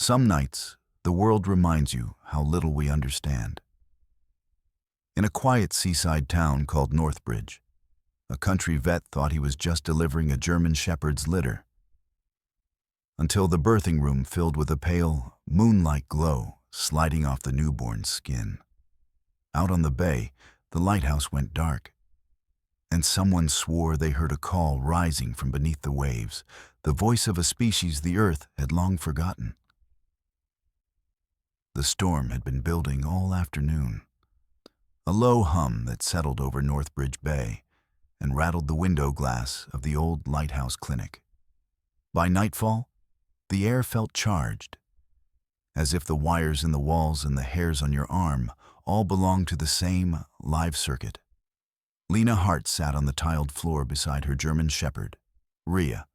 Some nights, the world reminds you how little we understand. In a quiet seaside town called Northbridge, a country vet thought he was just delivering a German shepherd's litter, until the birthing room filled with a pale, moonlight glow sliding off the newborn's skin. Out on the bay, the lighthouse went dark, and someone swore they heard a call rising from beneath the waves, the voice of a species the earth had long forgotten. The storm had been building all afternoon, a low hum that settled over Northbridge Bay and rattled the window glass of the old lighthouse clinic. By nightfall, the air felt charged, as if the wires in the walls and the hairs on your arm all belonged to the same live circuit. Lena Hart sat on the tiled floor beside her German shepherd, Rhea,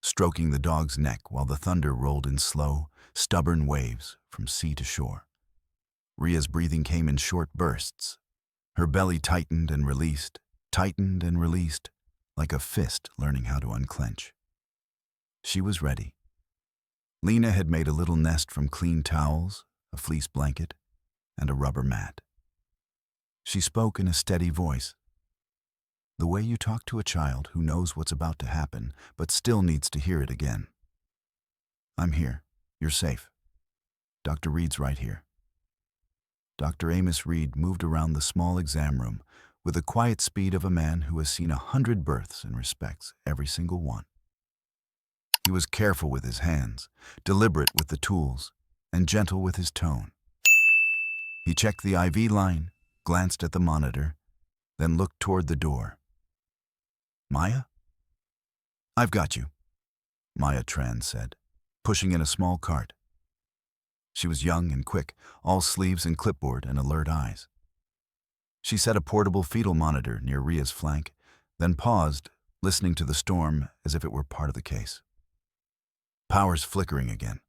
stroking the dog's neck while the thunder rolled in slow, stubborn waves from sea to shore. Rhea's breathing came in short bursts. Her belly tightened and released, like a fist learning how to unclench. She was ready. Lena had made a little nest from clean towels, a fleece blanket, and a rubber mat. She spoke in a steady voice, the way you talk to a child who knows what's about to happen but still needs to hear it again. I'm here. You're safe. Dr. Reed's right here. Dr. Amos Reed moved around the small exam room with the quiet speed of a man who has seen 100 births and respects every single one. He was careful with his hands, deliberate with the tools, and gentle with his tone. He checked the IV line, glanced at the monitor, then looked toward the door. Maya? I've got you, Maya Tran said, pushing in a small cart. She was young and quick, all sleeves and clipboard and alert eyes. She set a portable fetal monitor near Rhea's flank, then paused, listening to the storm as if it were part of the case. Powers flickering again,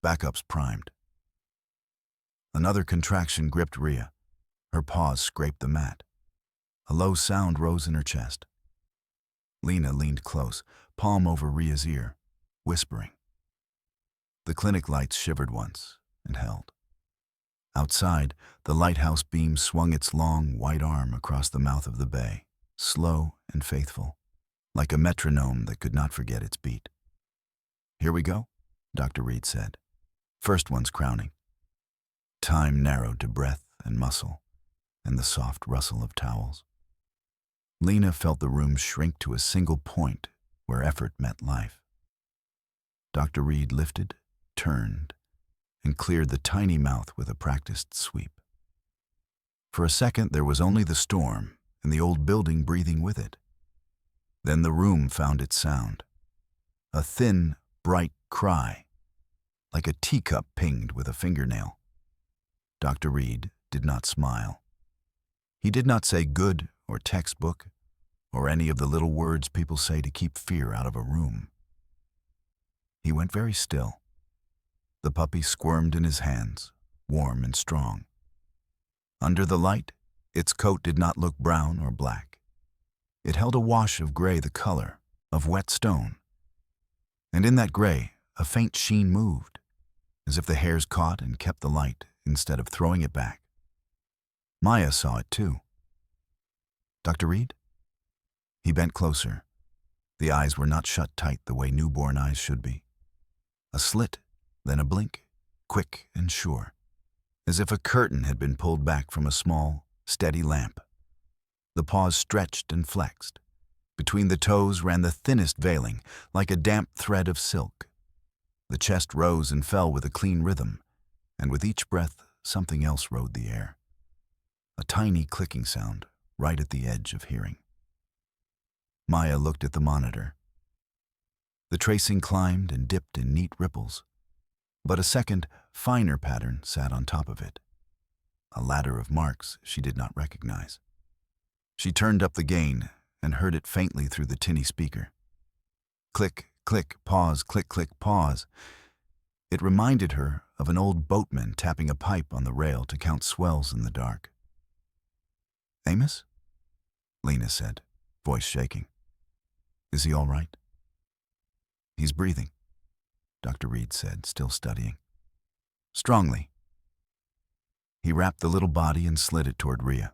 backups primed. Another contraction gripped Rhea. Her paws scraped the mat. A low sound rose in her chest. Lena leaned close, palm over Rhea's ear, whispering. The clinic lights shivered once and held. Outside, the lighthouse beam swung its long, white arm across the mouth of the bay, slow and faithful, like a metronome that could not forget its beat. Here we go, Dr. Reed said. First one's crowning. Time narrowed to breath and muscle, and the soft rustle of towels. Lena felt the room shrink to a single point where effort met life. Dr. Reed lifted, turned, and cleared the tiny mouth with a practiced sweep. For a second, there was only the storm and the old building breathing with it. Then the room found its sound. A thin, bright cry, like a teacup pinged with a fingernail. Dr. Reed did not smile. He did not say good or textbook or any of the little words people say to keep fear out of a room. He went very still. The puppy squirmed in his hands, warm and strong. Under the light, its coat did not look brown or black. It held a wash of gray, the color of wet stone. And in that gray, a faint sheen moved, as if the hairs caught and kept the light instead of throwing it back. Maya saw it too. Dr. Reed? He bent closer. The eyes were not shut tight the way newborn eyes should be. A slit, then a blink, quick and sure, as if a curtain had been pulled back from a small, steady lamp. The paws stretched and flexed. Between the toes ran the thinnest veiling, like a damp thread of silk. The chest rose and fell with a clean rhythm, and with each breath, something else rode the air. A tiny clicking sound, right at the edge of hearing. Maya looked at the monitor. The tracing climbed and dipped in neat ripples, but a second, finer pattern sat on top of it. A ladder of marks she did not recognize. She turned up the gain and heard it faintly through the tinny speaker. Click, click, pause, click, click, pause. It reminded her of an old boatman tapping a pipe on the rail to count swells in the dark. Amos? Lena said, voice shaking. Is he all right? He's breathing, Dr. Reed said, still studying. strongly. He wrapped the little body and slid it toward Rhea.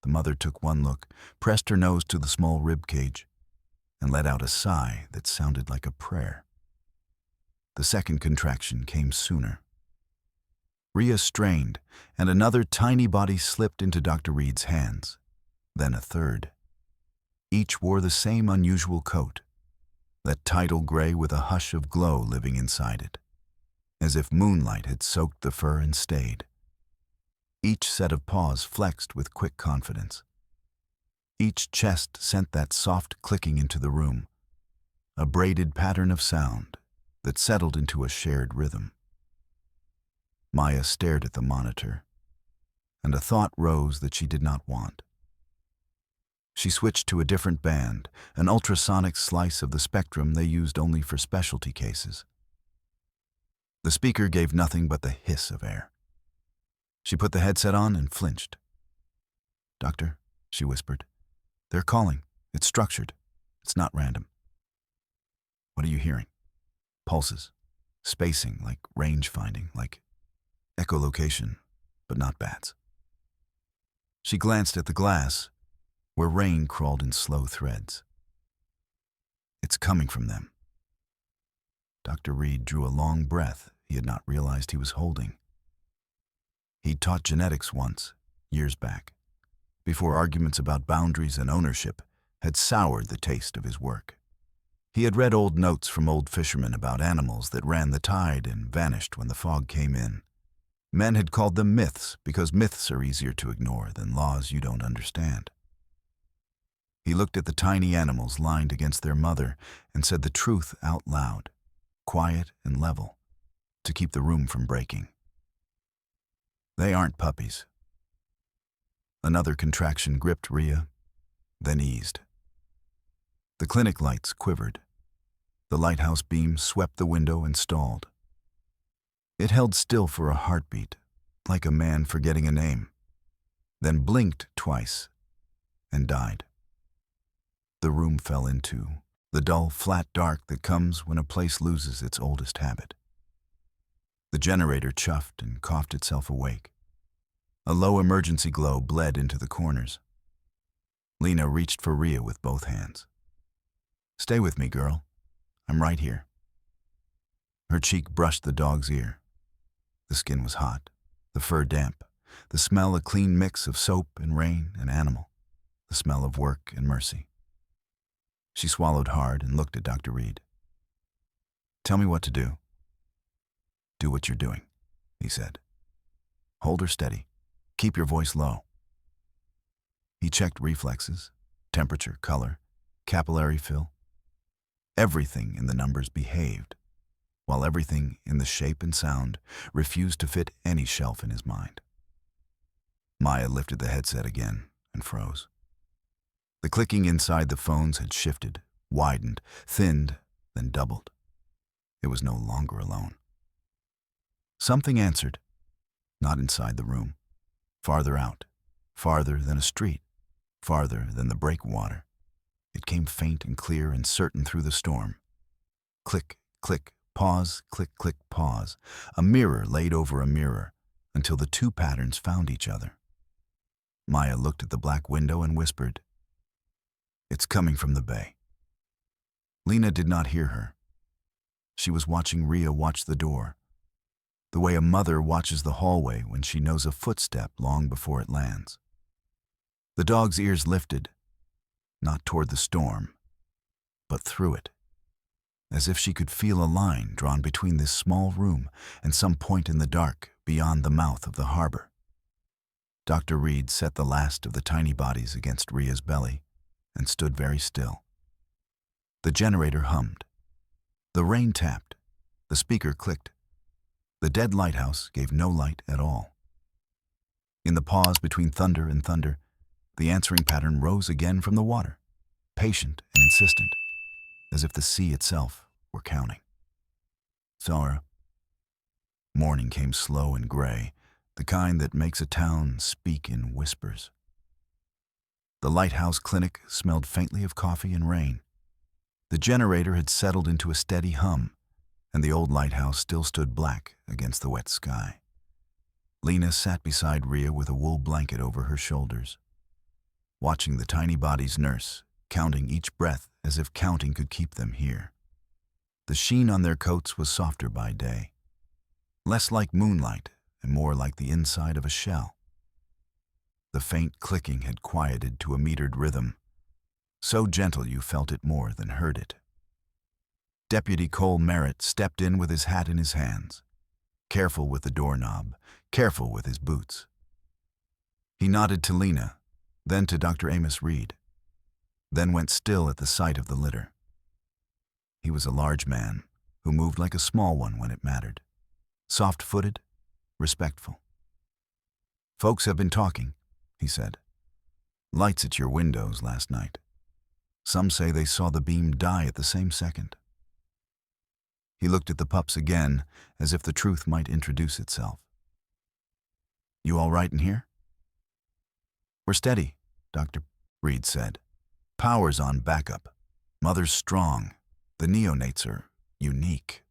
The mother took one look, pressed her nose to the small rib cage, and let out a sigh that sounded like a prayer. The second contraction came sooner. Rhea strained, and another tiny body slipped into Dr. Reed's hands. Then a third. Each wore the same unusual coat, that tidal gray with a hush of glow living inside it, as if moonlight had soaked the fur and stayed. Each set of paws flexed with quick confidence. Each chest sent that soft clicking into the room, a braided pattern of sound that settled into a shared rhythm. Maya stared at the monitor, and a thought rose that she did not want. She switched to a different band, an ultrasonic slice of the spectrum they used only for specialty cases. The speaker gave nothing but the hiss of air. She put the headset on and flinched. "Doctor," she whispered, "they're calling. It's structured. It's not random." "What are you hearing?" "Pulses. Spacing, like range finding, like echolocation, but not bats." She glanced at the glass, where rain crawled in slow threads. "It's coming from them." Dr. Reed drew a long breath he had not realized he was holding. He'd taught genetics once, years back, before arguments about boundaries and ownership had soured the taste of his work. He had read old notes from old fishermen about animals that ran the tide and vanished when the fog came in. Men had called them myths because myths are easier to ignore than laws you don't understand. He looked at the tiny animals lined against their mother and said the truth out loud, quiet and level, to keep the room from breaking. "They aren't puppies." Another contraction gripped Rhea, then eased. The clinic lights quivered. The lighthouse beam swept the window and stalled. It held still for a heartbeat, like a man forgetting a name, then blinked twice and died. The room fell into the dull, flat dark that comes when a place loses its oldest habit. The generator chuffed and coughed itself awake. A low emergency glow bled into the corners. Lena reached for Rhea with both hands. "Stay with me, girl. I'm right here." Her cheek brushed the dog's ear. The skin was hot, the fur damp, the smell a clean mix of soap and rain and animal, the smell of work and mercy. She swallowed hard and looked at Dr. Reed. "Tell me what to do." "Do what you're doing," he said. "Hold her steady. Keep your voice low." He checked reflexes, temperature, color, capillary fill. Everything in the numbers behaved, while everything in the shape and sound refused to fit any shelf in his mind. Maya lifted the headset again and froze. The clicking inside the phones had shifted, widened, thinned, then doubled. It was no longer alone. Something answered, not inside the room, farther out, farther than a street, farther than the breakwater. It came faint and clear and certain through the storm. Click, click, pause, click, click, pause. A mirror laid over a mirror until the two patterns found each other. Maya looked at the black window and whispered, "It's coming from the bay." Lena did not hear her. She was watching Rhea watch the door, the way a mother watches the hallway when she knows a footstep long before it lands. The dog's ears lifted, not toward the storm, but through it, as if she could feel a line drawn between this small room and some point in the dark beyond the mouth of the harbor. Dr. Reed set the last of the tiny bodies against Rhea's belly and stood very still. The generator hummed. The rain tapped. The speaker clicked. The dead lighthouse gave no light at all. In the pause between thunder and thunder, the answering pattern rose again from the water, patient and insistent, as if the sea itself were counting. "Zara." Morning came slow and gray, the kind that makes a town speak in whispers. The lighthouse clinic smelled faintly of coffee and rain. The generator had settled into a steady hum, and the old lighthouse still stood black against the wet sky. Lena sat beside Rhea with a wool blanket over her shoulders, watching the tiny bodies nurse, counting each breath as if counting could keep them here. The sheen on their coats was softer by day, less like moonlight and more like the inside of a shell. The faint clicking had quieted to a metered rhythm, so gentle you felt it more than heard it. Deputy Cole Merritt stepped in with his hat in his hands, careful with the doorknob, careful with his boots. He nodded to Lena, then to Dr. Amos Reed, then went still at the sight of the litter. He was a large man who moved like a small one when it mattered, soft-footed, respectful. "Folks have been talking," he said. "Lights at your windows last night. Some say they saw the beam die at the same second." He looked at the pups again, as if the truth might introduce itself. "You all right in here?" "We're steady," Dr. Reed said. "Power's on backup. Mother's strong. The neonates are unique."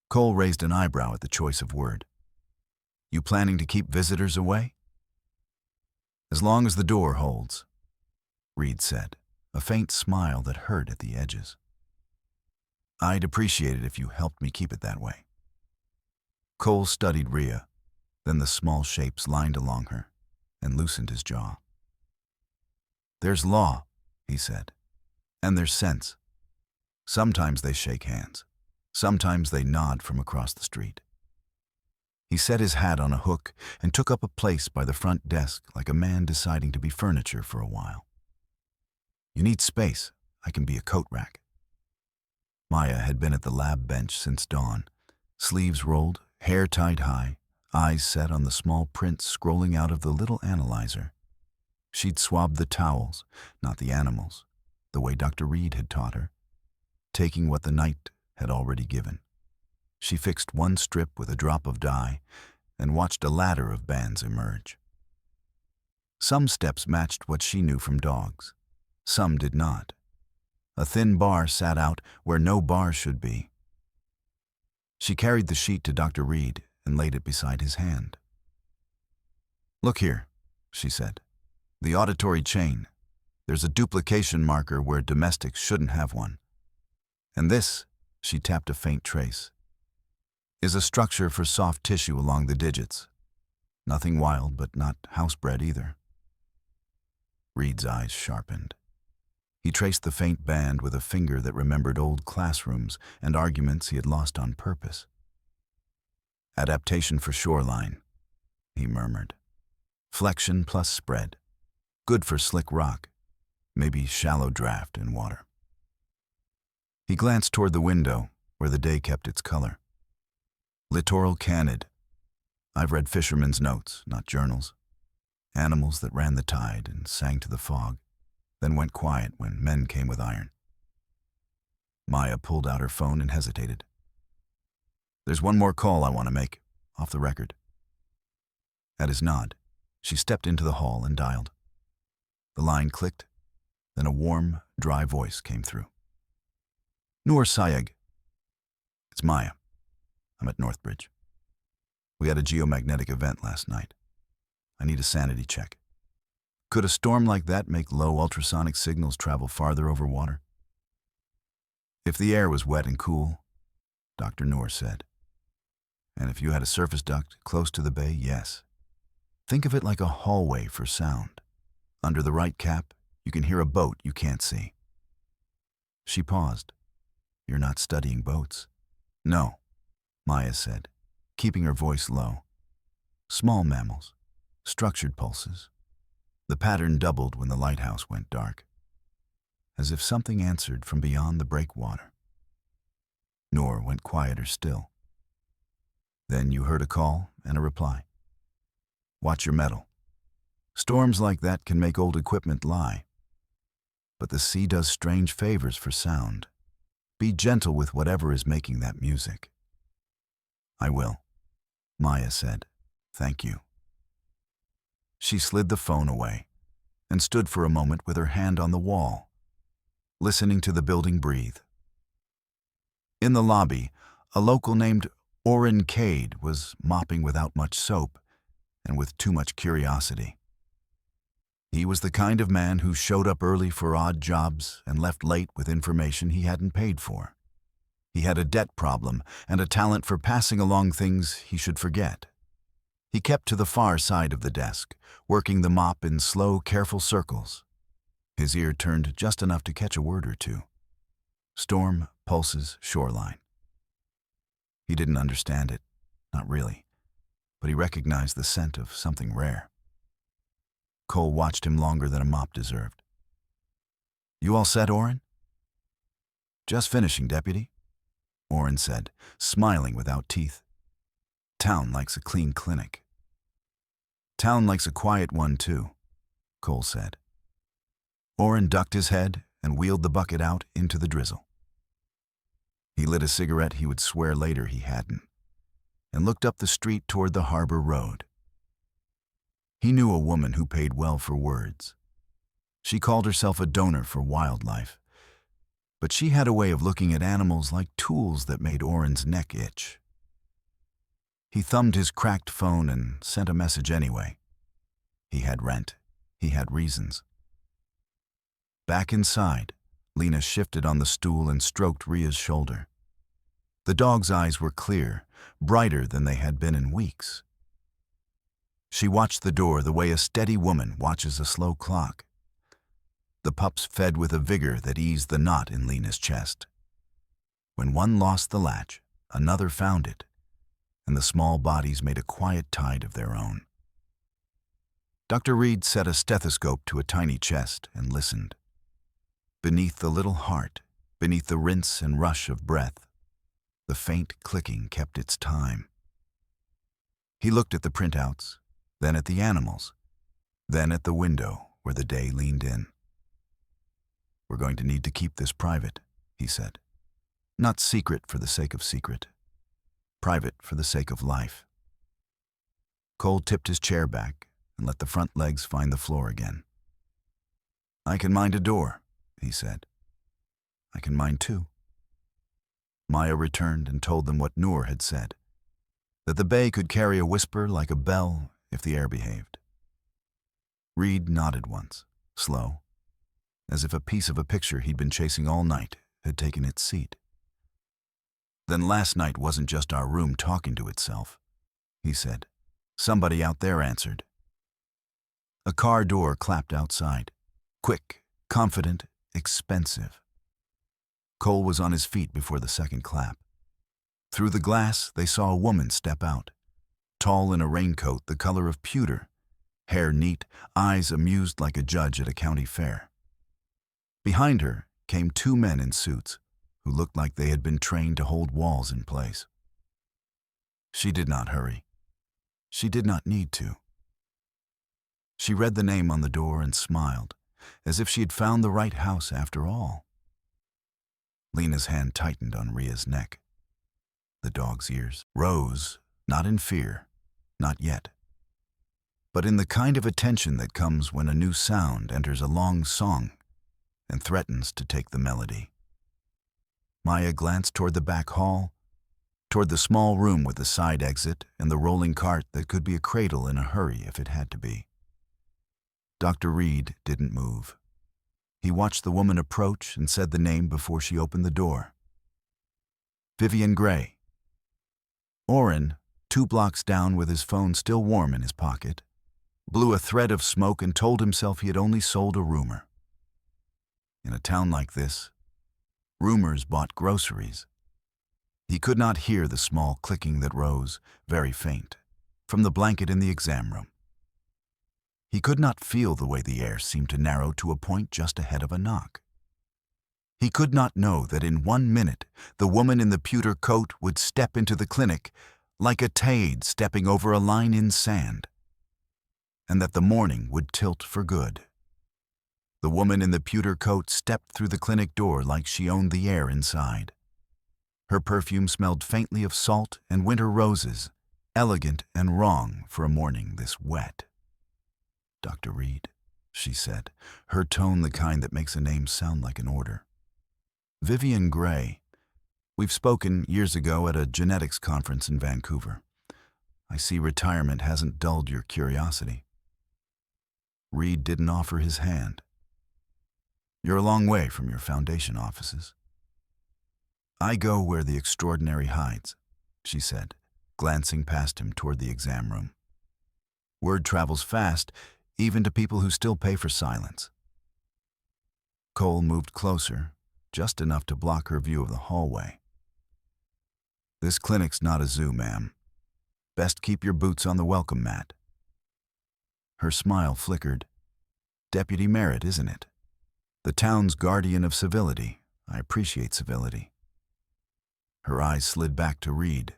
Cole raised an eyebrow at the choice of word. "You planning to keep visitors away?" "As long as the door holds," Reed said, a faint smile that hurt at the edges. "I'd appreciate it if you helped me keep it that way." Cole studied Rhea, then the small shapes lined along her, and loosened his jaw. "There's law," he said, "and there's sense. Sometimes they shake hands. Sometimes they nod from across the street." He set his hat on a hook and took up a place by the front desk like a man deciding to be furniture for a while. "You need space. I can be a coat rack." Maya had been at the lab bench since dawn, sleeves rolled, hair tied high, eyes set on the small print scrolling out of the little analyzer. She'd swabbed the towels, not the animals, the way Dr. Reed had taught her, taking what the night had already given. She fixed one strip with a drop of dye and watched a ladder of bands emerge. Some steps matched what she knew from dogs. Some did not. A thin bar sat out where no bar should be. She carried the sheet to Dr. Reed and laid it beside his hand. "Look here," she said. "The auditory chain. There's a duplication marker where domestics shouldn't have one. And this," she tapped a faint trace, "is a structure for soft tissue along the digits. Nothing wild, but not housebred either." Reed's eyes sharpened. He traced the faint band with a finger that remembered old classrooms and arguments he had lost on purpose. "Adaptation for shoreline," he murmured. "Flexion plus spread. Good for slick rock, maybe shallow draft in water." He glanced toward the window, where the day kept its color. "Littoral canid. I've read fishermen's notes, not journals. Animals that ran the tide and sang to the fog, then went quiet when men came with iron." Maya pulled out her phone and hesitated. "There's one more call I want to make, off the record." At his nod, she stepped into the hall and dialed. The line clicked, then a warm, dry voice came through. "Noor Sayeg. It's Maya. I'm at Northbridge. We had a geomagnetic event last night. I need a sanity check. Could a storm like that make low ultrasonic signals travel farther over water?" "If the air was wet and cool," Dr. Noor said. "And if you had a surface duct close to the bay, yes. Think of it like a hallway for sound. Under the right cap, you can hear a boat you can't see." She paused. "You're not studying boats?" "No," Maya said, keeping her voice low. "Small mammals, structured pulses." The pattern doubled when the lighthouse went dark, as if something answered from beyond the breakwater. Noor went quieter still. "Then you heard a call and a reply. Watch your metal. Storms like that can make old equipment lie. But the sea does strange favors for sound. Be gentle with whatever is making that music." "I will," Maya said. "Thank you." She slid the phone away and stood for a moment with her hand on the wall, listening to the building breathe. In the lobby, a local named Orrin Cade was mopping without much soap and with too much curiosity. He was the kind of man who showed up early for odd jobs and left late with information he hadn't paid for. He had a debt problem and a talent for passing along things he should forget. He kept to the far side of the desk, working the mop in slow, careful circles. His ear turned just enough to catch a word or two. Storm, pulses, shoreline. He didn't understand it, not really, but he recognized the scent of something rare. Cole watched him longer than a mop deserved. "You all set, Orrin?" "Just finishing, Deputy," Orrin said, smiling without teeth. "Town likes a clean clinic." "Town likes a quiet one, too," Cole said. Orrin ducked his head and wheeled the bucket out into the drizzle. He lit a cigarette he would swear later he hadn't, and looked up the street toward the harbor road. He knew a woman who paid well for words. She called herself a donor for wildlife, but she had a way of looking at animals like tools that made Orrin's neck itch. He thumbed his cracked phone and sent a message anyway. He had rent. He had reasons. Back inside, Lena shifted on the stool and stroked Ria's shoulder. The dog's eyes were clear, brighter than they had been in weeks. She watched the door the way a steady woman watches a slow clock. The pups fed with a vigor that eased the knot in Lena's chest. When one lost the latch, another found it, and the small bodies made a quiet tide of their own. Dr. Reed set a stethoscope to a tiny chest and listened. Beneath the little heart, beneath the rinse and rush of breath, the faint clicking kept its time. He looked at the printouts, then at the animals, then at the window where the day leaned in. "We're going to need to keep this private," he said. "Not secret for the sake of secret. Private for the sake of life." Cole tipped his chair back and let the front legs find the floor again. "I can mind a door," he said. "I can mind two." Maya returned and told them what Noor had said, that the bay could carry a whisper like a bell if the air behaved. Reed nodded once, slow, as if a piece of a picture he'd been chasing all night had taken its seat. "Then last night wasn't just our room talking to itself," he said. "Somebody out there answered." A car door clapped outside. Quick, confident, expensive. Cole was on his feet before the second clap. Through the glass, they saw a woman step out, tall in a raincoat the color of pewter, hair neat, eyes amused like a judge at a county fair. Behind her came two men in suits who looked like they had been trained to hold walls in place. She did not hurry. She did not need to. She read the name on the door and smiled, as if she had found the right house after all. Lena's hand tightened on Ria's neck. The dog's ears rose, not in fear, not yet, but in the kind of attention that comes when a new sound enters a long song and threatens to take the melody. Maya glanced toward the back hall, toward the small room with the side exit and the rolling cart that could be a cradle in a hurry if it had to be. Dr. Reed didn't move. He watched the woman approach and said the name before she opened the door. Vivian Gray. Orrin, 2 blocks down with his phone still warm in his pocket, blew a thread of smoke and told himself he had only sold a rumor. In a town like this, rumors bought groceries. He could not hear the small clicking that rose, very faint, from the blanket in the exam room. He could not feel the way the air seemed to narrow to a point just ahead of a knock. He could not know that in 1 minute the woman in the pewter coat would step into the clinic like a tade stepping over a line in sand, and that the morning would tilt for good. The woman in the pewter coat stepped through the clinic door like she owned the air inside. Her perfume smelled faintly of salt and winter roses, elegant and wrong for a morning this wet. "Dr. Reed," she said, her tone the kind that makes a name sound like an order. "Vivian Gray. We've spoken years ago at a genetics conference in Vancouver. I see retirement hasn't dulled your curiosity. Reed didn't offer his hand. You're a long way from your foundation offices. I go where the extraordinary hides, she said, glancing past him toward the exam room. Word travels fast, even to people who still pay for silence. Cole moved closer, just enough to block her view of the hallway. This clinic's not a zoo, ma'am. Best keep your boots on the welcome mat. Her smile flickered. Deputy Merritt, isn't it? The town's guardian of civility. I appreciate civility. Her eyes slid back to Reed.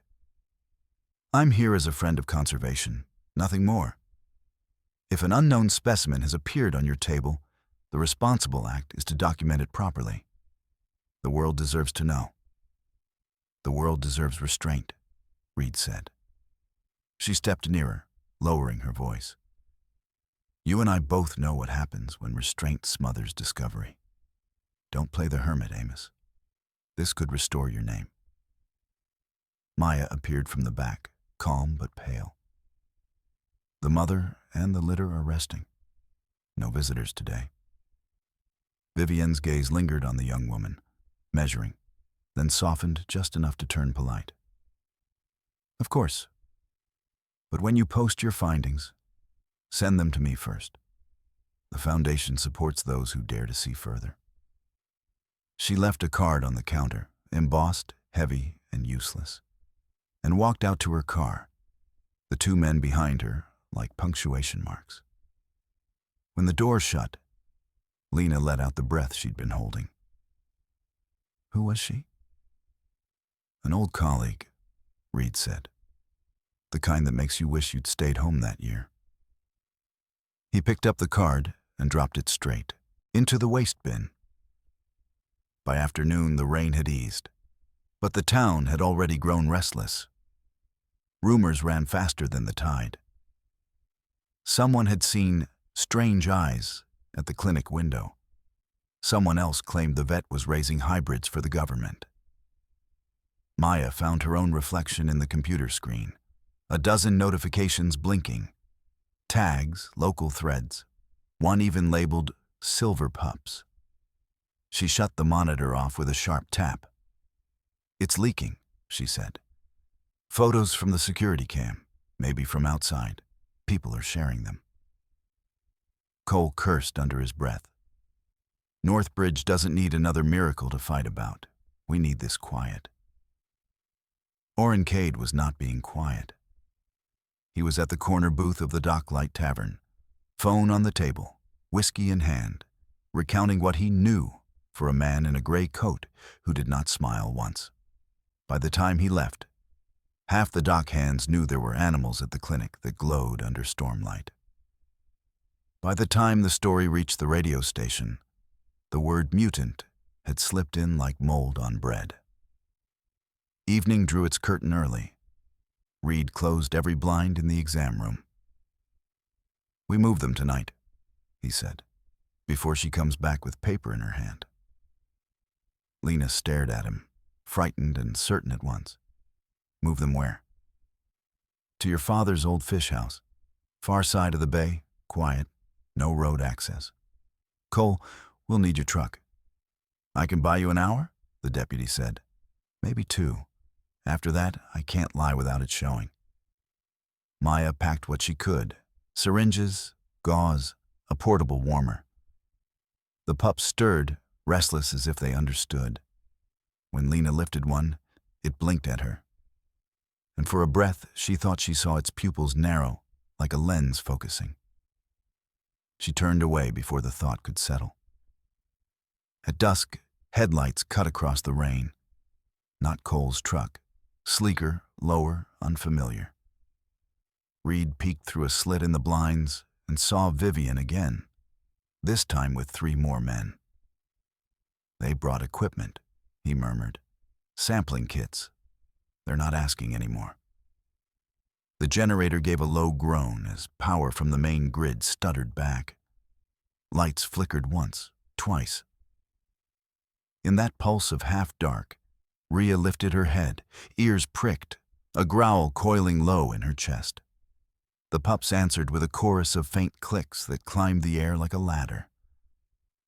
I'm here as a friend of conservation, nothing more. If an unknown specimen has appeared on your table, the responsible act is to document it properly. The world deserves to know. The world deserves restraint, Reed said. She stepped nearer, lowering her voice. You and I both know what happens when restraint smothers discovery. Don't play the hermit, Amos. This could restore your name. Maya appeared from the back, calm but pale. The mother and the litter are resting. No visitors today. Vivienne's gaze lingered on the young woman, measuring, then softened just enough to turn polite. Of course. But when you post your findings, send them to me first. The Foundation supports those who dare to see further. She left a card on the counter, embossed, heavy, and useless, and walked out to her car, the two men behind her like punctuation marks. When the door shut, Lena let out the breath she'd been holding. Who was she? An old colleague, Reed said. The kind that makes you wish you'd stayed home that year. He picked up the card and dropped it straight into the waste bin. By afternoon, the rain had eased, but the town had already grown restless. Rumors ran faster than the tide. Someone had seen strange eyes at the clinic window. Someone else claimed the vet was raising hybrids for the government. Maya found her own reflection in the computer screen, a dozen notifications blinking, tags, local threads, one even labeled Silver Pups. She shut the monitor off with a sharp tap. It's leaking, she said. Photos from the security cam, maybe from outside. People are sharing them. Cole cursed under his breath. Northbridge doesn't need another miracle to fight about. We need this quiet. Orrin Cade was not being quiet. He was at the corner booth of the Docklight Tavern, phone on the table, whiskey in hand, recounting what he knew for a man in a gray coat who did not smile once. By the time he left, half the dock hands knew there were animals at the clinic that glowed under stormlight. By the time the story reached the radio station, the word mutant had slipped in like mold on bread. Evening drew its curtain early. Reed closed every blind in the exam room. We move them tonight, he said, before she comes back with paper in her hand. Lena stared at him, frightened and certain at once. Move them where? To your father's old fish house. Far side of the bay, quiet, no road access. Cole, we'll need your truck. I can buy you an hour, the deputy said. Maybe 2. After that, I can't lie without it showing. Maya packed what she could, syringes, gauze, a portable warmer. The pups stirred, restless as if they understood. When Lena lifted one, it blinked at her. And for a breath, she thought she saw its pupils narrow, like a lens focusing. She turned away before the thought could settle. At dusk, headlights cut across the rain. Not Cole's truck. Sleeker, lower, unfamiliar. Reed peeked through a slit in the blinds and saw Vivienne again, this time with 3 more men. They brought equipment, he murmured. Sampling kits. They're not asking anymore. The generator gave a low groan as power from the main grid stuttered back. Lights flickered once, twice. In that pulse of half-dark, Rhea lifted her head, ears pricked, a growl coiling low in her chest. The pups answered with a chorus of faint clicks that climbed the air like a ladder.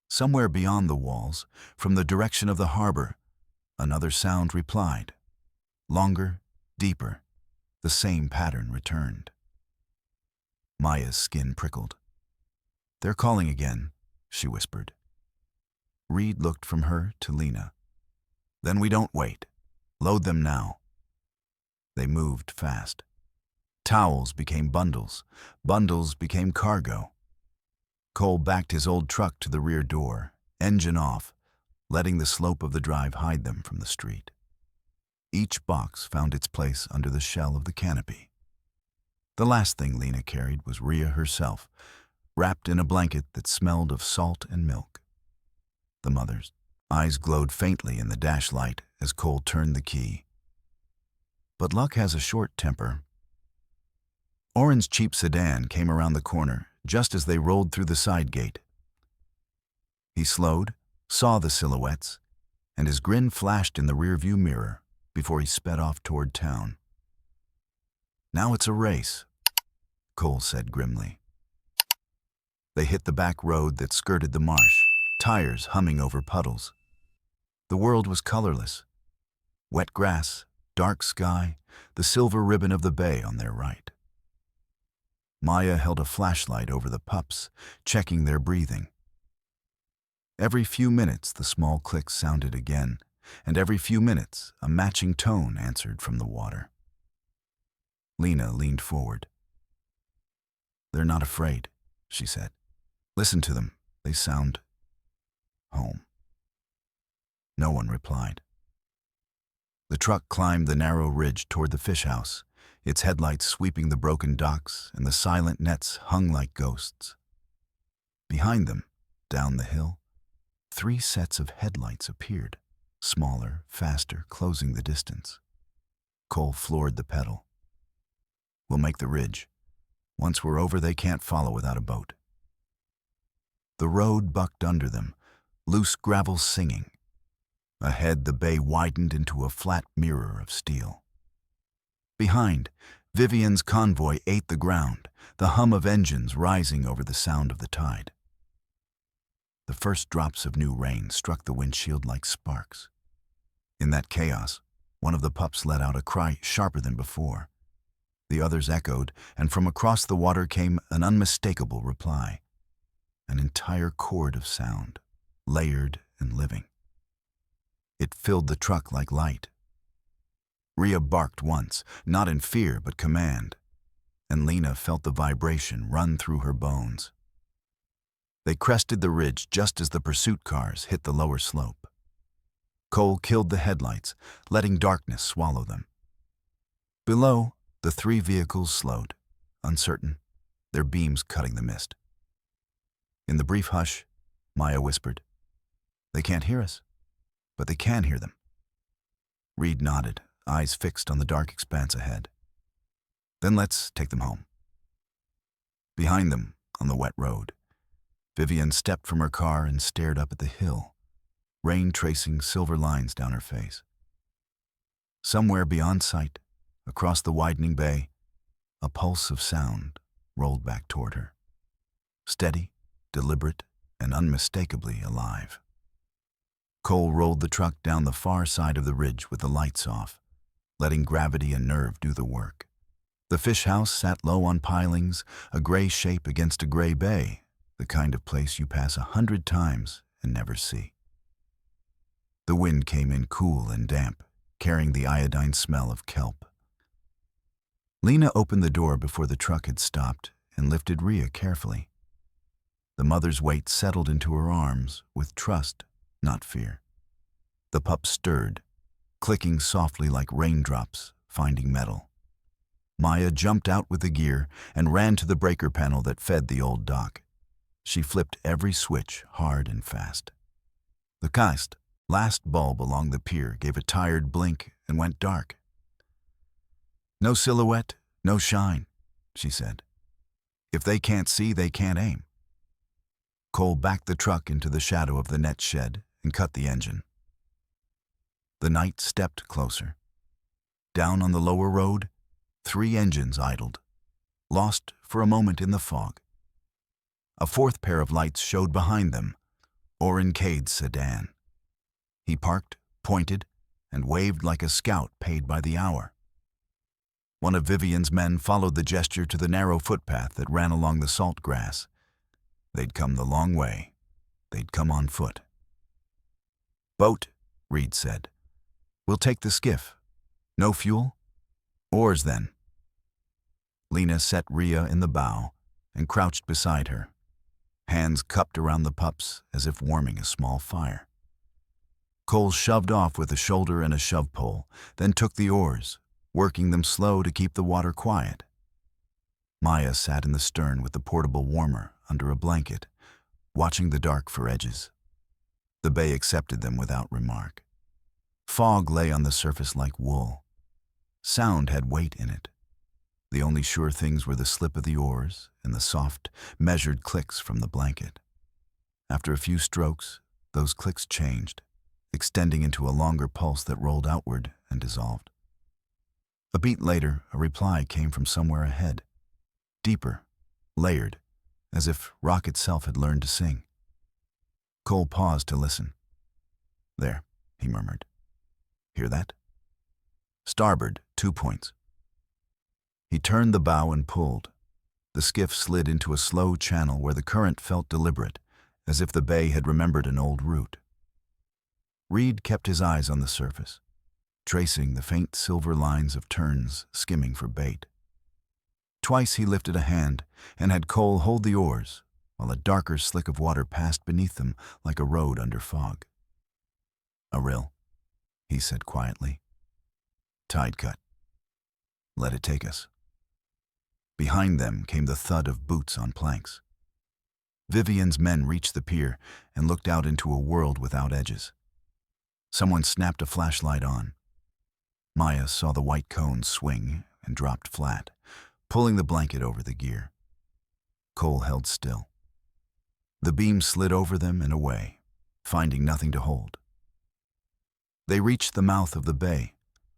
Somewhere beyond the walls, from the direction of the harbor, another sound replied. Longer, deeper, the same pattern returned. Maya's skin prickled. "They're calling again," she whispered. Reed looked from her to Lena. "Then we don't wait. Load them now." They moved fast. Towels became bundles. Bundles became cargo. Cole backed his old truck to the rear door, engine off, letting the slope of the drive hide them from the street. Each box found its place under the shell of the canopy. The last thing Lena carried was Rhea herself, wrapped in a blanket that smelled of salt and milk. The mother's eyes glowed faintly in the dash light as Cole turned the key. But luck has a short temper. Oren's cheap sedan came around the corner just as they rolled through the side gate. He slowed, saw the silhouettes, and his grin flashed in the rearview mirror before he sped off toward town. "Now it's a race," Cole said grimly. They hit the back road that skirted the marsh, tires humming over puddles. The world was colorless. Wet grass, dark sky, the silver ribbon of the bay on their right. Maya held a flashlight over the pups, checking their breathing. Every few minutes the small clicks sounded again, and every few minutes a matching tone answered from the water. Lena leaned forward. "They're not afraid," she said. "Listen to them. They sound home." No one replied. The truck climbed the narrow ridge toward the fish house, its headlights sweeping the broken docks, and the silent nets hung like ghosts. Behind them, down the hill, 3 sets of headlights appeared, smaller, faster, closing the distance. Cole floored the pedal. "We'll make the ridge. Once we're over, they can't follow without a boat." The road bucked under them, loose gravel singing. Ahead, the bay widened into a flat mirror of steel. Behind, Vivian's convoy ate the ground, the hum of engines rising over the sound of the tide. The first drops of new rain struck the windshield like sparks. In that chaos, one of the pups let out a cry sharper than before. The others echoed, and from across the water came an unmistakable reply. An entire chord of sound, layered and living. It filled the truck like light. Rhea barked once, not in fear but command, and Lena felt the vibration run through her bones. They crested the ridge just as the pursuit cars hit the lower slope. Cole killed the headlights, letting darkness swallow them. Below, the 3 vehicles slowed, uncertain, their beams cutting the mist. In the brief hush, Maya whispered, "They can't hear us, but they can hear them." Reed nodded, eyes fixed on the dark expanse ahead. "Then let's take them home." Behind them, on the wet road, Vivian stepped from her car and stared up at the hill, rain tracing silver lines down her face. Somewhere beyond sight, across the widening bay, a pulse of sound rolled back toward her. Steady, deliberate, and unmistakably alive. Cole rolled the truck down the far side of the ridge with the lights off, letting gravity and nerve do the work. The fish house sat low on pilings, a gray shape against a gray bay, the kind of place you pass 100 times and never see. The wind came in cool and damp, carrying the iodine smell of kelp. Lena opened the door before the truck had stopped and lifted Rhea carefully. The mother's weight settled into her arms with trust, not fear. The pup stirred, clicking softly like raindrops finding metal. Maya jumped out with the gear and ran to the breaker panel that fed the old dock. She flipped every switch hard and fast. The last bulb along the pier gave a tired blink and went dark. "No silhouette, no shine," she said. "If they can't see, they can't aim." Cole backed the truck into the shadow of the net shed and cut the engine. The night stepped closer. Down on the lower road, 3 engines idled, lost for a moment in the fog. A 4th pair of lights showed behind them, Oren Cade's sedan. He parked, pointed, and waved like a scout paid by the hour. One of Vivian's men followed the gesture to the narrow footpath that ran along the salt grass. They'd come the long way. They'd come on foot. "Boat," Reed said. "We'll take the skiff. No fuel? Oars, then." Lena set Rhea in the bow and crouched beside her, hands cupped around the pups as if warming a small fire. Cole shoved off with a shoulder and a shove pole, then took the oars, working them slow to keep the water quiet. Maya sat in the stern with the portable warmer under a blanket, watching the dark for edges. The bay accepted them without remark. Fog lay on the surface like wool. Sound had weight in it. The only sure things were the slip of the oars and the soft, measured clicks from the blanket. After a few strokes, those clicks changed, extending into a longer pulse that rolled outward and dissolved. A beat later, a reply came from somewhere ahead, deeper, layered, as if rock itself had learned to sing. Cole paused to listen. "There," he murmured. "Hear that? Starboard, 2 points." He turned the bow and pulled. The skiff slid into a slow channel where the current felt deliberate, as if the bay had remembered an old route. Reed kept his eyes on the surface, tracing the faint silver lines of terns skimming for bait. Twice he lifted a hand and had Cole hold the oars, while a darker slick of water passed beneath them like a road under fog. "A rill," he said quietly. "Tide cut. Let it take us." Behind them came the thud of boots on planks. Vivian's men reached the pier and looked out into a world without edges. Someone snapped a flashlight on. Maya saw the white cones swing and dropped flat, pulling the blanket over the gear. Cole held still. The beam slid over them and away, finding nothing to hold. They reached the mouth of the bay,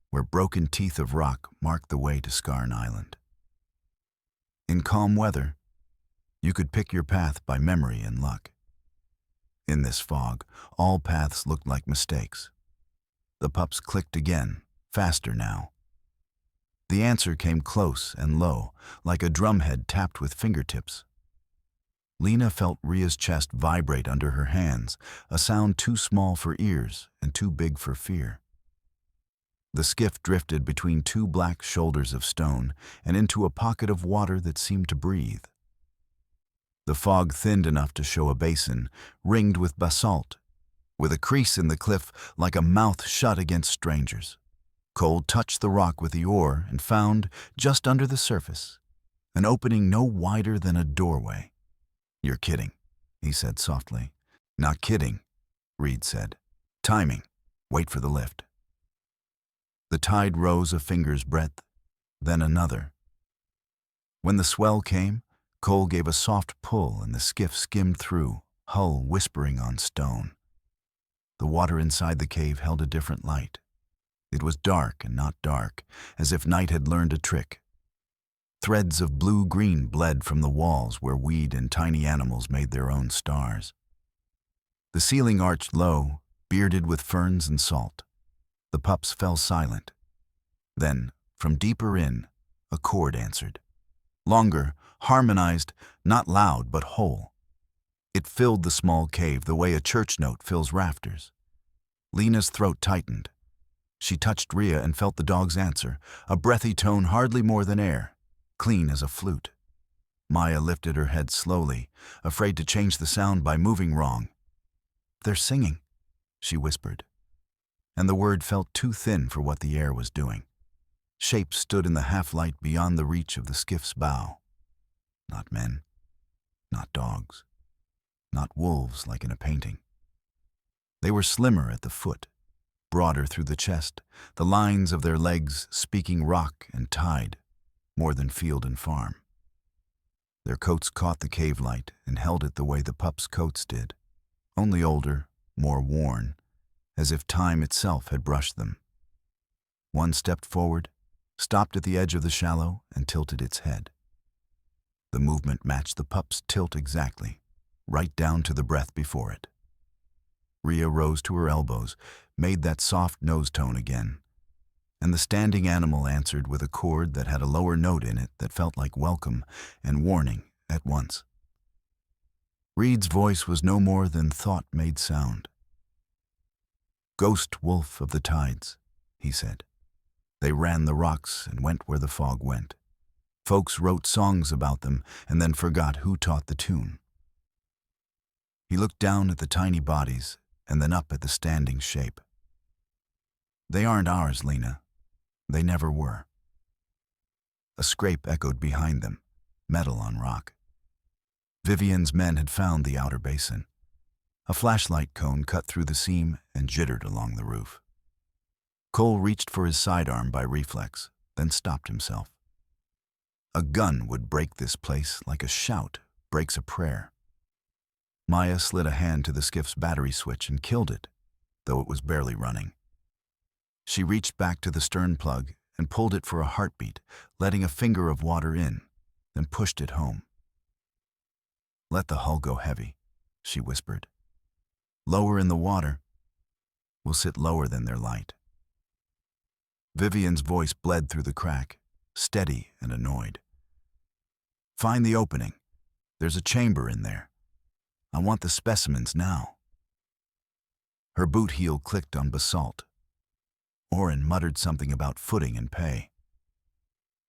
where broken teeth of rock marked the way to Scarn Island. In calm weather, you could pick your path by memory and luck. In this fog, all paths looked like mistakes. The pups clicked again, faster now. The answer came close and low, like a drumhead tapped with fingertips. Lena felt Rhea's chest vibrate under her hands, a sound too small for ears and too big for fear. The skiff drifted between 2 black shoulders of stone and into a pocket of water that seemed to breathe. The fog thinned enough to show a basin, ringed with basalt, with a crease in the cliff like a mouth shut against strangers. Cole touched the rock with the oar and found, just under the surface, an opening no wider than a doorway. "You're kidding," he said softly. "Not kidding," Reed said. "Timing. Wait for the lift." The tide rose a finger's breadth, then another. When the swell came, Cole gave a soft pull and the skiff skimmed through, hull whispering on stone. The water inside the cave held a different light. It was dark and not dark, as if night had learned a trick. Threads of blue-green bled from the walls where weed and tiny animals made their own stars. The ceiling arched low, bearded with ferns and salt. The pups fell silent. Then, from deeper in, a chord answered. Longer, harmonized, not loud but whole. It filled the small cave the way a church note fills rafters. Lena's throat tightened. She touched Rhea and felt the dog's answer, a breathy tone hardly more than air, clean as a flute. Maya lifted her head slowly, afraid to change the sound by moving wrong. "They're singing," she whispered. And the word felt too thin for what the air was doing. Shapes stood in the half-light beyond the reach of the skiff's bow. Not men, not dogs, not wolves like in a painting. They were slimmer at the foot, broader through the chest, the lines of their legs speaking rock and tide, more than field and farm. Their coats caught the cave light and held it the way the pups' coats did, only older, more worn, as if time itself had brushed them. One stepped forward, stopped at the edge of the shallow, and tilted its head. The movement matched the pup's tilt exactly, right down to the breath before it. Rhea rose to her elbows, made that soft nose tone again, and the standing animal answered with a chord that had a lower note in it that felt like welcome and warning at once. Reed's voice was no more than thought made sound. "Ghost wolf of the tides," he said. "They ran the rocks and went where the fog went. Folks wrote songs about them and then forgot who taught the tune." He looked down at the tiny bodies and then up at the standing shape. "They aren't ours, Lena. They never were." A scrape echoed behind them, metal on rock. Vivian's men had found the outer basin. A flashlight cone cut through the seam and jittered along the roof. Cole reached for his sidearm by reflex, then stopped himself. A gun would break this place like a shout breaks a prayer. Maya slid a hand to the skiff's battery switch and killed it, though it was barely running. She reached back to the stern plug and pulled it for a heartbeat, letting a finger of water in, then pushed it home. "Let the hull go heavy," she whispered. "Lower in the water. We'll sit lower than their light." Vivian's voice bled through the crack, steady and annoyed. "Find the opening. There's a chamber in there. I want the specimens now." Her boot heel clicked on basalt. Oren muttered something about footing and pay.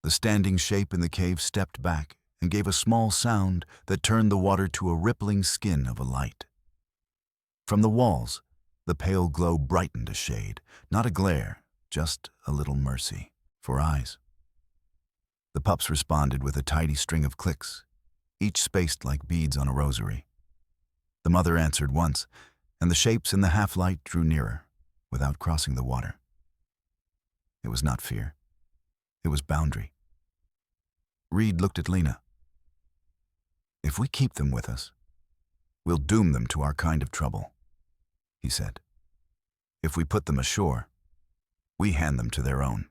The standing shape in the cave stepped back and gave a small sound that turned the water to a rippling skin of a light. From the walls, the pale glow brightened a shade, not a glare, just a little mercy for eyes. The pups responded with a tidy string of clicks, each spaced like beads on a rosary. The mother answered once, and the shapes in the half-light drew nearer, without crossing the water. It was not fear. It was boundary. Reed looked at Lena. "If we keep them with us, we'll doom them to our kind of trouble," he said. "If we put them ashore, we hand them to their own.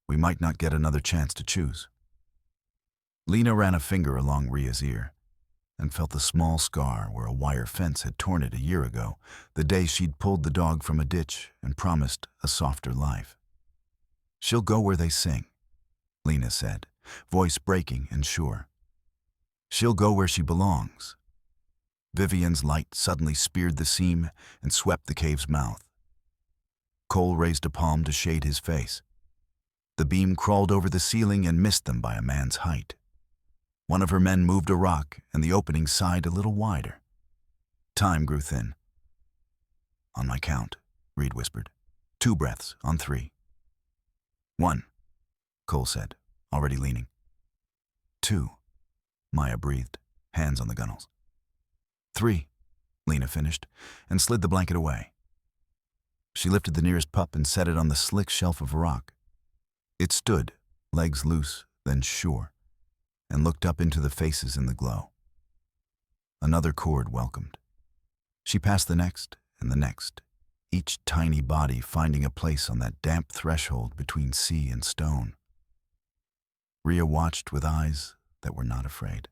We might not get another chance to choose." Lena ran a finger along Rhea's ear and felt the small scar where a wire fence had torn it a year ago, the day she'd pulled the dog from a ditch and promised a softer life. "She'll go where they sing," Lena said, voice breaking and sure. "She'll go where she belongs." Vivian's light suddenly speared the seam and swept the cave's mouth. Cole raised a palm to shade his face. The beam crawled over the ceiling and missed them by a man's height. One of her men moved a rock, and the opening sighed a little wider. Time grew thin. "On my count," Reed whispered. 2 breaths, on 3. 1, Cole said, already leaning. 2, Maya breathed, hands on the gunnels. 3, Lena finished, and slid the blanket away. She lifted the nearest pup and set it on the slick shelf of rock. It stood, legs loose, then sure, and looked up into the faces in the glow. Another cord welcomed. She passed the next and the next, each tiny body finding a place on that damp threshold between sea and stone. Rhea watched with eyes that were not afraid.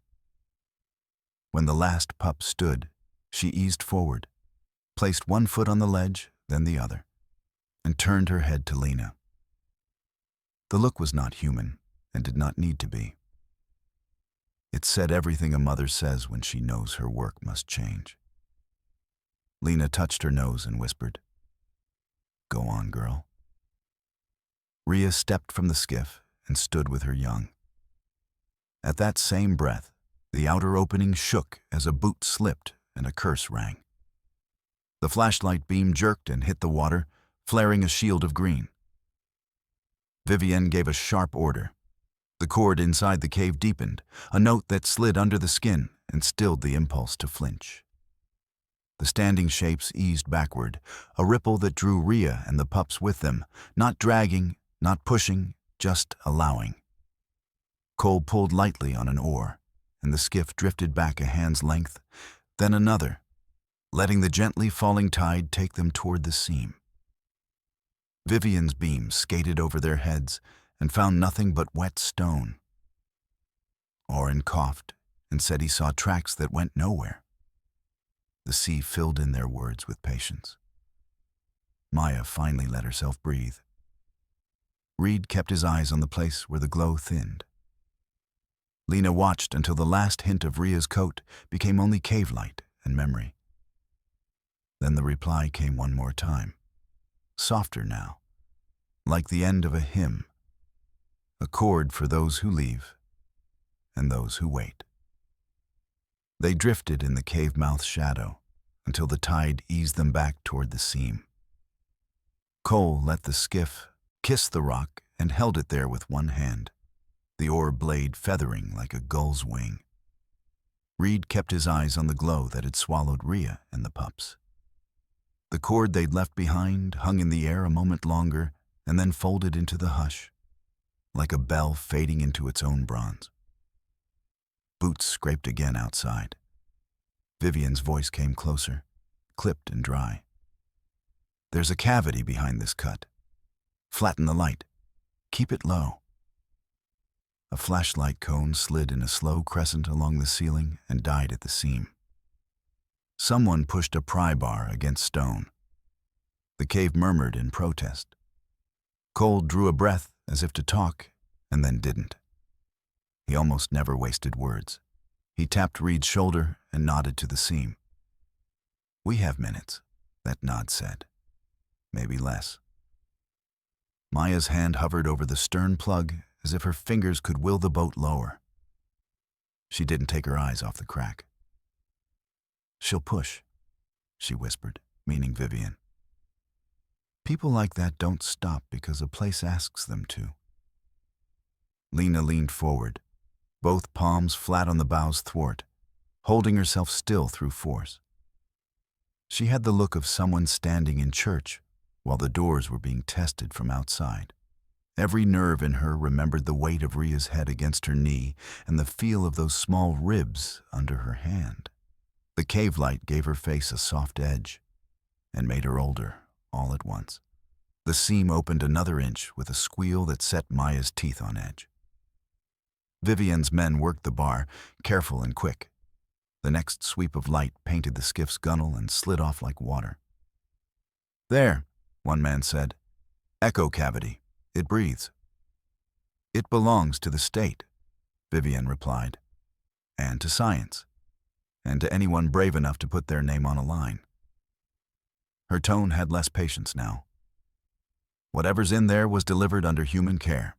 When the last pup stood, she eased forward, placed one foot on the ledge, then the other, and turned her head to Lena. The look was not human and did not need to be. It said everything a mother says when she knows her work must change. Lena touched her nose and whispered, "Go on, girl." Rhea stepped from the skiff and stood with her young. At that same breath, the outer opening shook as a boot slipped and a curse rang. The flashlight beam jerked and hit the water, flaring a shield of green. Vivian gave a sharp order. The cord inside the cave deepened, a note that slid under the skin and stilled the impulse to flinch. The standing shapes eased backward, a ripple that drew Rhea and the pups with them, not dragging, not pushing, just allowing. Cole pulled lightly on an oar, and the skiff drifted back a hand's length, then another. letting the gently falling tide take them toward the seam. Vivian's beam skated over their heads and found nothing but wet stone. Oren coughed and said he saw tracks that went nowhere. The sea filled in their words with patience. Maya finally let herself breathe. Reed kept his eyes on the place where the glow thinned. Lena watched until the last hint of Ria's coat became only cave light and memory. Then the reply came one more time, softer now, like the end of a hymn, a chord for those who leave and those who wait. They drifted in the cave mouth's shadow until the tide eased them back toward the seam. Cole let the skiff kiss the rock and held it there with one hand, the oar blade feathering like a gull's wing. Reed kept his eyes on the glow that had swallowed Ria and the pups. The cord they'd left behind hung in the air a moment longer and then folded into the hush, like a bell fading into its own bronze. Boots scraped again outside. Vivian's voice came closer, clipped and dry. There's a cavity behind this cut. Flatten the light. Keep it low. A flashlight cone slid in a slow crescent along the ceiling and died at the seam. Someone pushed a pry bar against stone. The cave murmured in protest. Cole drew a breath as if to talk, and then didn't. He almost never wasted words. He tapped Reed's shoulder and nodded to the seam. We have minutes, that nod said. Maybe less. Maya's hand hovered over the stern plug as if her fingers could will the boat lower. She didn't take her eyes off the crack. She'll push, she whispered, meaning Vivian. People like that don't stop because a place asks them to. Lena leaned forward, both palms flat on the bow's thwart, holding herself still through force. She had the look of someone standing in church while the doors were being tested from outside. Every nerve in her remembered the weight of Ria's head against her knee and the feel of those small ribs under her hand. The cave light gave her face a soft edge and made her older all at once. The seam opened another inch with a squeal that set Maya's teeth on edge. Vivian's men worked the bar, careful and quick. The next sweep of light painted the skiff's gunwale and slid off like water. There, one man said. Echo cavity. It breathes. It belongs to the state, Vivian replied, and to science, and to anyone brave enough to put their name on a line. Her tone had less patience now. Whatever's in there was delivered under human care.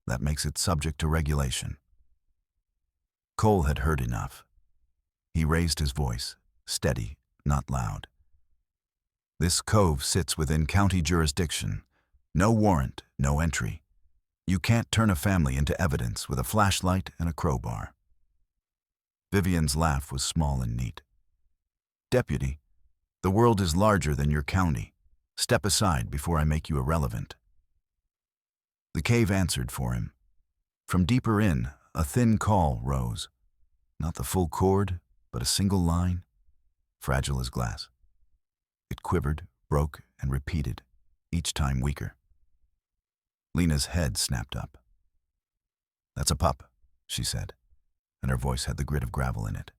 That makes it subject to regulation. Cole had heard enough. He raised his voice, steady, not loud. This cove sits within county jurisdiction. No warrant, no entry. You can't turn a family into evidence with a flashlight and a crowbar. Vivian's laugh was small and neat. Deputy, the world is larger than your county. Step aside before I make you irrelevant. The cave answered for him. From deeper in, a thin call rose. Not the full chord, but a single line, fragile as glass. It quivered, broke, and repeated, each time weaker. Lena's head snapped up. That's a pup, she said, and her voice had the grit of gravel in it.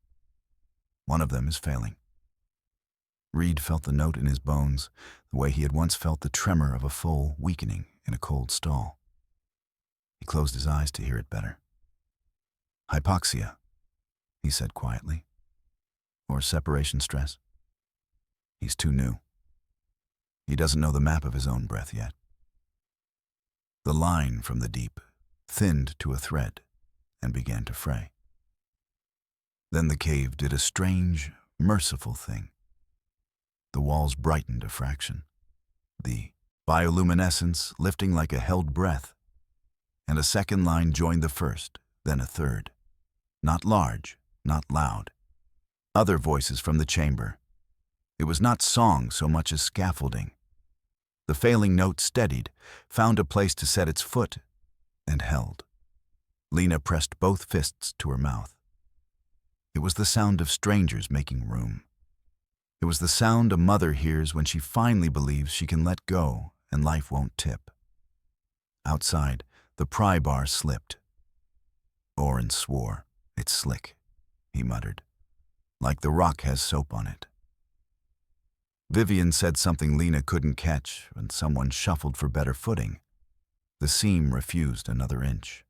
One of them is failing. Reed felt the note in his bones, the way he had once felt the tremor of a foal weakening in a cold stall. He closed his eyes to hear it better. Hypoxia, he said quietly. Or separation stress. He's too new. He doesn't know the map of his own breath yet. The line from the deep thinned to a thread and began to fray. Then the cave did a strange, merciful thing. The walls brightened a fraction, the bioluminescence lifting like a held breath, and a second line joined the first, then a third. Not large, not loud. Other voices from the chamber. It was not song so much as scaffolding. The failing note steadied, found a place to set its foot, and held. Lena pressed both fists to her mouth. It was the sound of strangers making room. It was the sound a mother hears when she finally believes she can let go and life won't tip. Outside, the pry bar slipped. Oren swore. "It's slick," he muttered, "like the rock has soap on it." Vivian said something Lena couldn't catch, and someone shuffled for better footing. The seam refused another inch.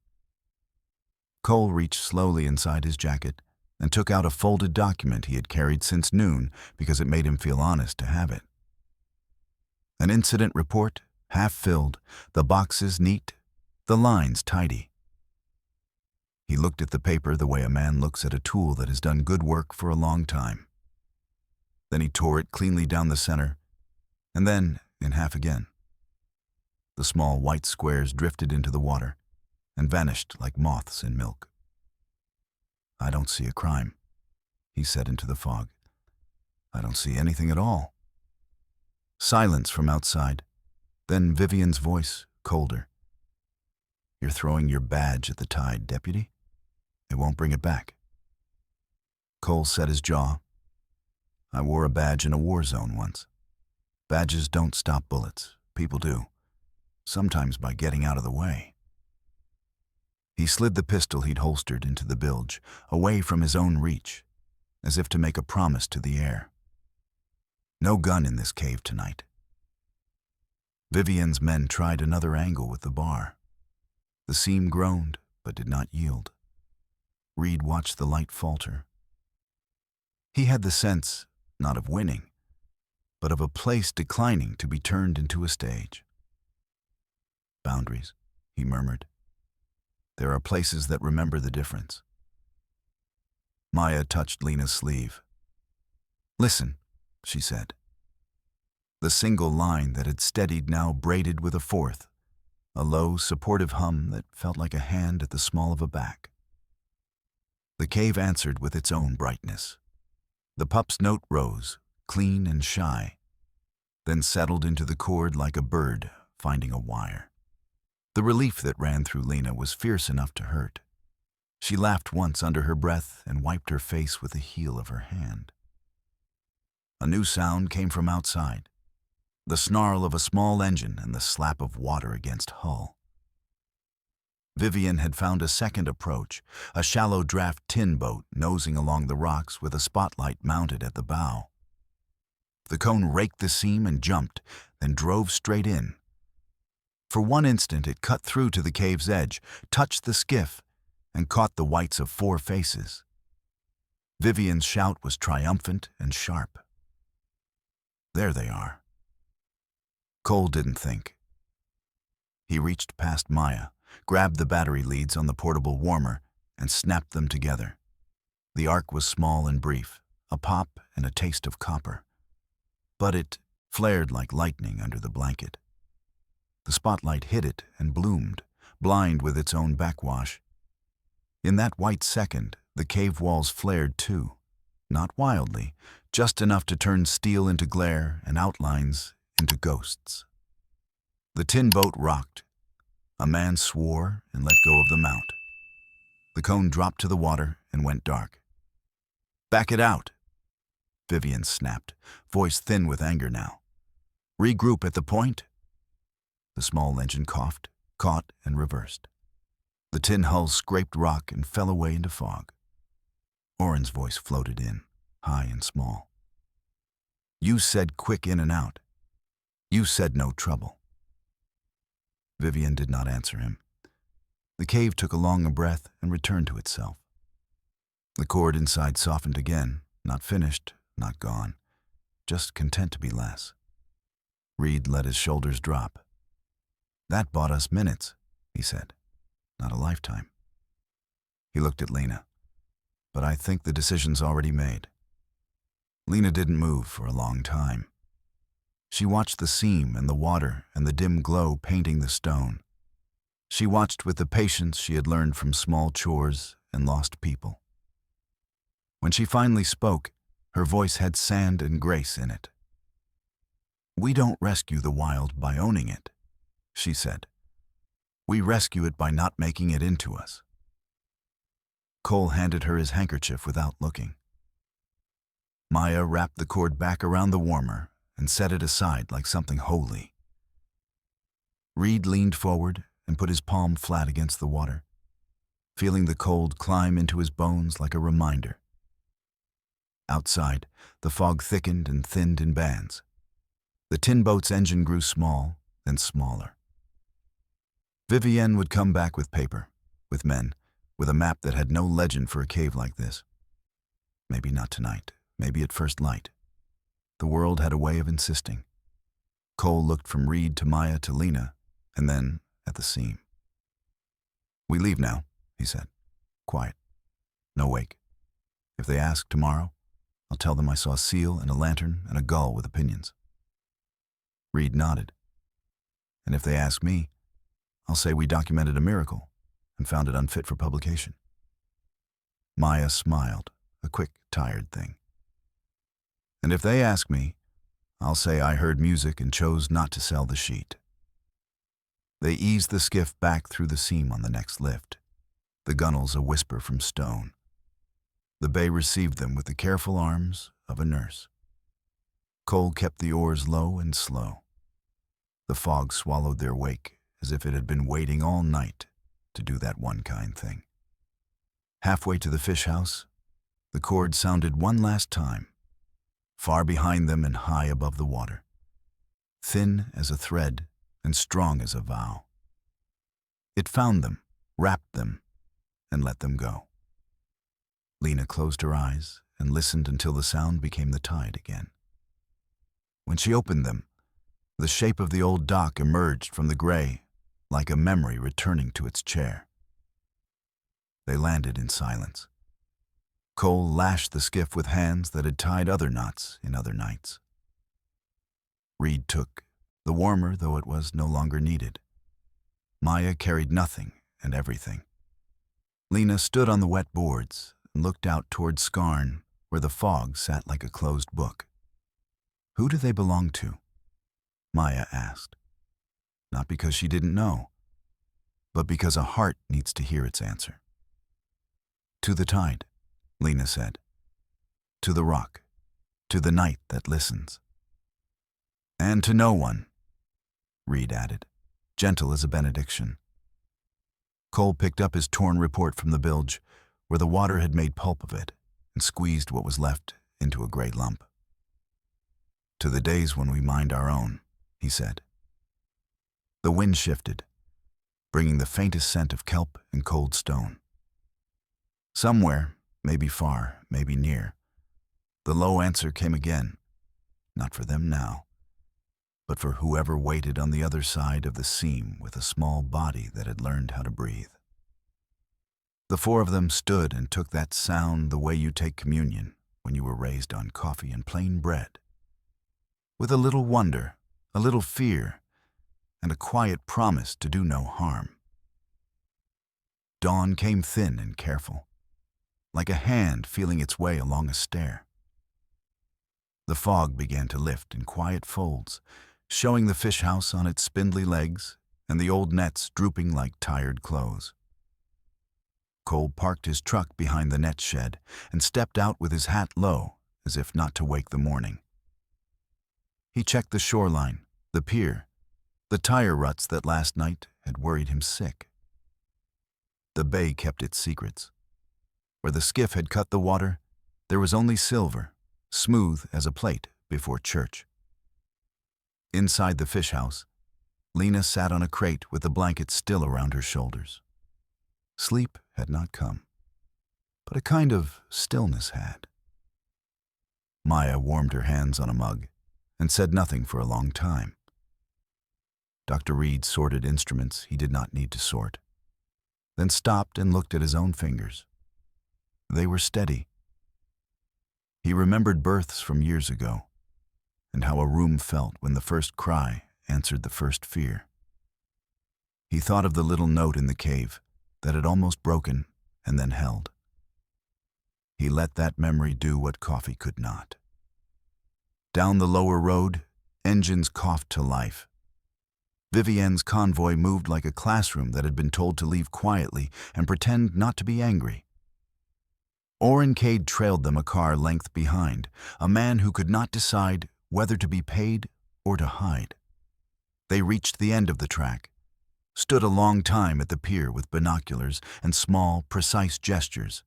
Cole reached slowly inside his jacket and took out a folded document he had carried since noon because it made him feel honest to have it. An incident report, half filled, the boxes neat, the lines tidy. He looked at the paper the way a man looks at a tool that has done good work for a long time. Then he tore it cleanly down the center, and then in half again. The small white squares drifted into the water and vanished like moths in milk. "I don't see a crime," he said into the fog. "I don't see anything at all." Silence from outside, then Vivian's voice, colder. "You're throwing your badge at the tide, deputy? It won't bring it back." Cole set his jaw. "I wore a badge in a war zone once. Badges don't stop bullets. People do. Sometimes by getting out of the way." He slid the pistol he'd holstered into the bilge, away from his own reach, as if to make a promise to the air. No gun in this cave tonight. Vivian's men tried another angle with the bar. The seam groaned, but did not yield. Reed watched the light falter. He had the sense, not of winning, but of a place declining to be turned into a stage. "Boundaries," he murmured. "There are places that remember the difference." Maya touched Lena's sleeve. "Listen," she said. The single line that had steadied now braided with a fourth, a low, supportive hum that felt like a hand at the small of a back. The cave answered with its own brightness. The pup's note rose, clean and shy, then settled into the chord like a bird finding a wire. The relief that ran through Lena was fierce enough to hurt. She laughed once under her breath and wiped her face with the heel of her hand. A new sound came from outside, the snarl of a small engine and the slap of water against hull. Vivian had found a second approach, a shallow draft tin boat nosing along the rocks with a spotlight mounted at the bow. The cone raked the seam and jumped, then drove straight in. For one instant it cut through to the cave's edge, touched the skiff, and caught the whites of 4 faces. Vivian's shout was triumphant and sharp. "There they are." Cole didn't think. He reached past Maya, grabbed the battery leads on the portable warmer, and snapped them together. The arc was small and brief, a pop and a taste of copper. But it flared like lightning under the blanket. The spotlight hit it and bloomed, blind with its own backwash. In that white second, the cave walls flared too, not wildly, just enough to turn steel into glare and outlines into ghosts. The tin boat rocked. A man swore and let go of the mount. The cone dropped to the water and went dark. "Back it out," Vivian snapped, voice thin with anger now. "Regroup at the point." The small engine coughed, caught, and reversed. The tin hull scraped rock and fell away into fog. Oren's voice floated in, high and small. "You said quick in and out. You said no trouble." Vivian did not answer him. The cave took a long breath and returned to itself. The cord inside softened again, not finished, not gone, just content to be less. Reed let his shoulders drop. "That bought us minutes," he said, "not a lifetime." He looked at Lena. "But I think the decision's already made." Lena didn't move for a long time. She watched the seam and the water and the dim glow painting the stone. She watched with the patience she had learned from small chores and lost people. When she finally spoke, her voice had sand and grace in it. "We don't rescue the wild by owning it," she said. "We rescue it by not making it into us." Cole handed her his handkerchief without looking. Maya wrapped the cord back around the warmer and set it aside like something holy. Reed leaned forward and put his palm flat against the water, feeling the cold climb into his bones like a reminder. Outside, the fog thickened and thinned in bands. The tin boat's engine grew small, then smaller. Vivienne would come back with paper, with men, with a map that had no legend for a cave like this. Maybe not tonight, maybe at first light. The world had a way of insisting. Cole looked from Reed to Maya to Lena, and then at the seam. "We leave now," he said. "Quiet. No wake. If they ask tomorrow, I'll tell them I saw a seal and a lantern and a gull with opinions." Reed nodded. "And if they ask me, I'll say we documented a miracle and found it unfit for publication." Maya smiled, a quick, tired thing. "And if they ask me, I'll say I heard music and chose not to sell the sheet." They eased the skiff back through the seam on the next lift, the gunwales a whisper from stone. The bay received them with the careful arms of a nurse. Cole kept the oars low and slow. The fog swallowed their wake as if it had been waiting all night to do that one kind thing. Halfway to the fish house, the cord sounded one last time, far behind them and high above the water, thin as a thread and strong as a vow. It found them, wrapped them, and let them go. Lena closed her eyes and listened until the sound became the tide again. When she opened them, the shape of the old dock emerged from the gray, like a memory returning to its chair. They landed in silence. Cole lashed the skiff with hands that had tied other knots in other nights. Reed took, the warmer though it was no longer needed. Maya carried nothing and everything. Lena stood on the wet boards and looked out toward Scarn, where the fog sat like a closed book. "Who do they belong to?" Maya asked. Not because she didn't know, but because a heart needs to hear its answer. "To the tide," Lena said. "To the rock, to the night that listens." "And to no one," Reed added, gentle as a benediction. Cole picked up his torn report from the bilge, where the water had made pulp of it, and squeezed what was left into a gray lump. "To the days when we mind our own," he said. The wind shifted, bringing the faintest scent of kelp and cold stone. Somewhere, maybe far, maybe near, the low answer came again, not for them now, but for whoever waited on the other side of the seam with a small body that had learned how to breathe. The four of them stood and took that sound the way you take communion when you were raised on coffee and plain bread, with a little wonder, a little fear, and a quiet promise to do no harm. Dawn came thin and careful, like a hand feeling its way along a stair. The fog began to lift in quiet folds, showing the fish house on its spindly legs and the old nets drooping like tired clothes. Cole parked his truck behind the net shed and stepped out with his hat low, as if not to wake the morning. He checked the shoreline, the pier, the tire ruts that last night had worried him sick. The bay kept its secrets. Where the skiff had cut the water, there was only silver, smooth as a plate before church. Inside the fish house, Lena sat on a crate with the blanket still around her shoulders. Sleep had not come, but a kind of stillness had. Maya warmed her hands on a mug and said nothing for a long time. Dr. Reed sorted instruments he did not need to sort, then stopped and looked at his own fingers. They were steady. He remembered births from years ago, and how a room felt when the first cry answered the first fear. He thought of the little note in the cave that had almost broken and then held. He let that memory do what coffee could not. Down the lower road, engines coughed to life. Vivienne's convoy moved like a classroom that had been told to leave quietly and pretend not to be angry. Cade trailed them a car length behind, a man who could not decide whether to be paid or to hide. They reached the end of the track, stood a long time at the pier with binoculars and small, precise gestures,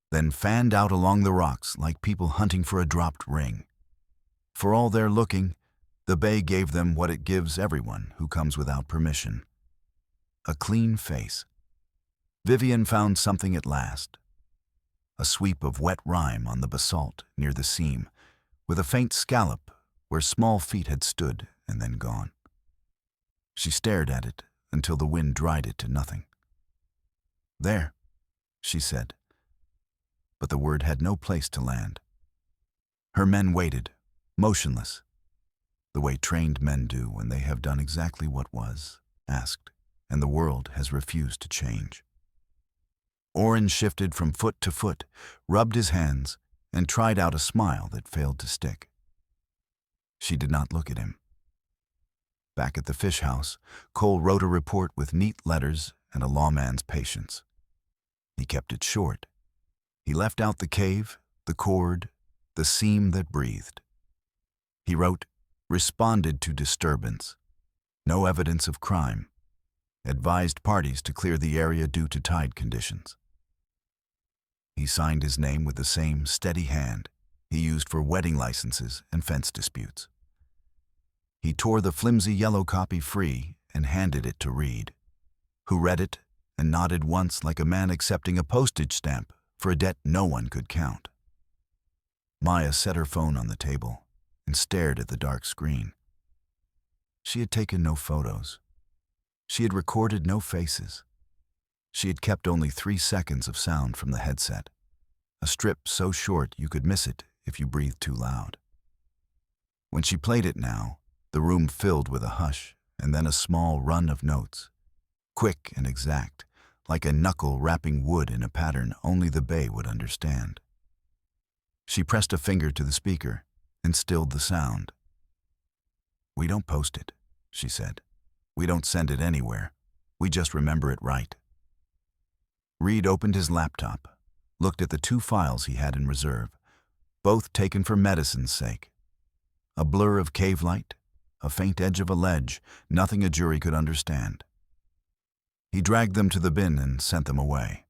then fanned out along the rocks like people hunting for a dropped ring. For all their looking, the bay gave them what it gives everyone who comes without permission: a clean face. Vivian found something at last. A sweep of wet rime on the basalt near the seam, with a faint scallop where small feet had stood and then gone. She stared at it until the wind dried it to nothing. "There," she said. But the word had no place to land. Her men waited, motionless, the way trained men do when they have done exactly what was asked, and the world has refused to change. Orrin shifted from foot to foot, rubbed his hands, and tried out a smile that failed to stick. She did not look at him. Back at the fish house, Cole wrote a report with neat letters and a lawman's patience. He kept it short. He left out the cave, the cord, the seam that breathed. He wrote, "Responded to disturbance. No evidence of crime. Advised parties to clear the area due to tide conditions." He signed his name with the same steady hand he used for wedding licenses and fence disputes. He tore the flimsy yellow copy free and handed it to Reed, who read it and nodded once like a man accepting a postage stamp for a debt no one could count. Maya set her phone on the table and stared at the dark screen. She had taken no photos. She had recorded no faces. She had kept only 3 seconds of sound from the headset, a strip so short you could miss it if you breathed too loud. When she played it now, the room filled with a hush and then a small run of notes, quick and exact, like a knuckle rapping wood in a pattern only the bay would understand. She pressed a finger to the speaker and stilled the sound. "We don't post it," she said. "We don't send it anywhere. We just remember it right." Reed opened his laptop, looked at the 2 files he had in reserve, both taken for medicine's sake. A blur of cave light, a faint edge of a ledge, nothing a jury could understand. He dragged them to the bin and sent them away.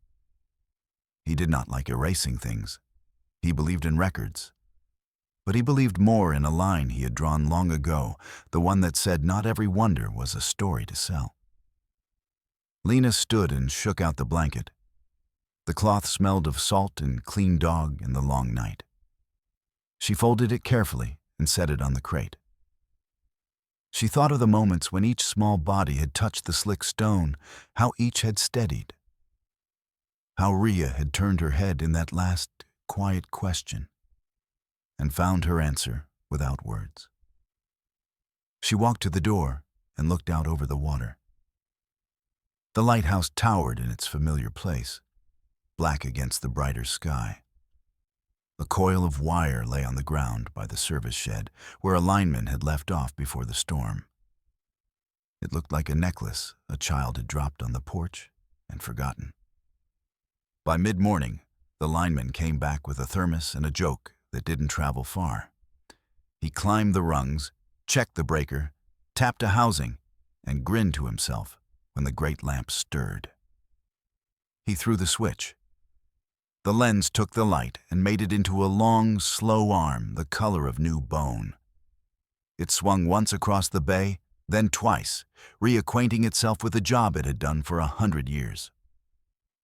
He did not like erasing things. He believed in records. But he believed more in a line he had drawn long ago, the one that said not every wonder was a story to sell. Lena stood and shook out the blanket. The cloth smelled of salt and clean dog in the long night. She folded it carefully and set it on the crate. She thought of the moments when each small body had touched the slick stone, how each had steadied. How Rhea had turned her head in that last quiet question and found her answer without words. She walked to the door and looked out over the water. The lighthouse towered in its familiar place, black against the brighter sky. A coil of wire lay on the ground by the service shed, where a lineman had left off before the storm. It looked like a necklace a child had dropped on the porch and forgotten. By mid-morning, the lineman came back with a thermos and a joke that didn't travel far. He climbed the rungs, checked the breaker, tapped a housing, and grinned to himself when the great lamp stirred. He threw the switch. The lens took the light and made it into a long, slow arm the color of new bone. It swung once across the bay, then twice, reacquainting itself with the job it had done for 100 years.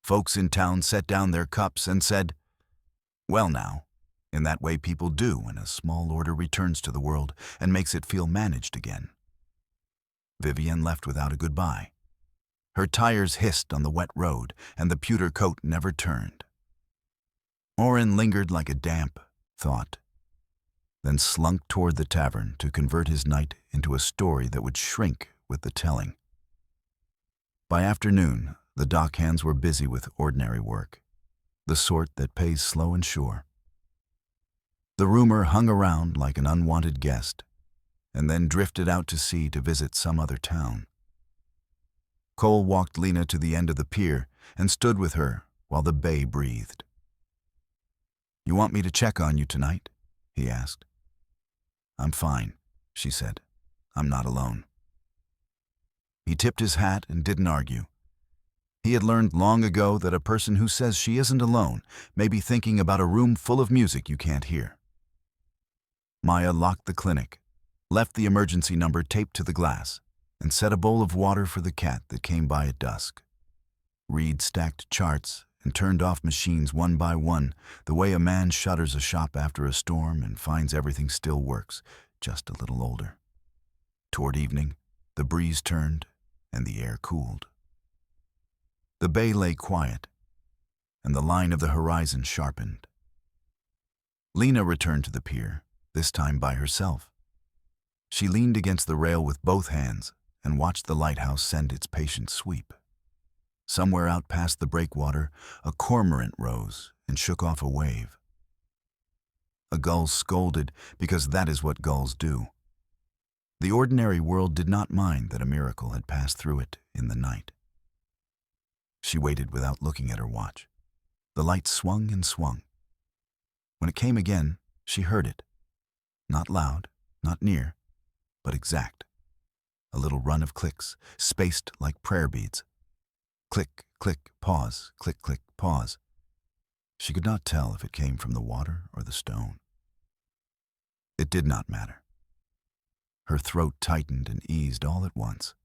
Folks in town set down their cups and said, "Well now," in that way people do when a small order returns to the world and makes it feel managed again. Vivian left without a goodbye. Her tires hissed on the wet road, and the pewter coat never turned. Orrin lingered like a damp thought, then slunk toward the tavern to convert his night into a story that would shrink with the telling. By afternoon, the dock hands were busy with ordinary work, the sort that pays slow and sure. The roomer hung around like an unwanted guest, and then drifted out to sea to visit some other town. Cole walked Lena to the end of the pier and stood with her while the bay breathed. "You want me to check on you tonight?" he asked. "I'm fine," she said. "I'm not alone." He tipped his hat and didn't argue. He had learned long ago that a person who says she isn't alone may be thinking about a room full of music you can't hear. Maya locked the clinic, left the emergency number taped to the glass, and set a bowl of water for the cat that came by at dusk. Reed stacked charts and turned off machines one by one, the way a man shutters a shop after a storm and finds everything still works, just a little older. Toward evening, the breeze turned and the air cooled. The bay lay quiet, and the line of the horizon sharpened. Lena returned to the pier, this time by herself. She leaned against the rail with both hands and watched the lighthouse send its patient sweep. Somewhere out past the breakwater, a cormorant rose and shook off a wave. A gull scolded because that is what gulls do. The ordinary world did not mind that a miracle had passed through it in the night. She waited without looking at her watch. The light swung and swung. When it came again, she heard it. Not loud, not near, but exact. A little run of clicks, spaced like prayer beads. Click, click, pause, click, click, pause. She could not tell if it came from the water or the stone. It did not matter. Her throat tightened and eased all at once.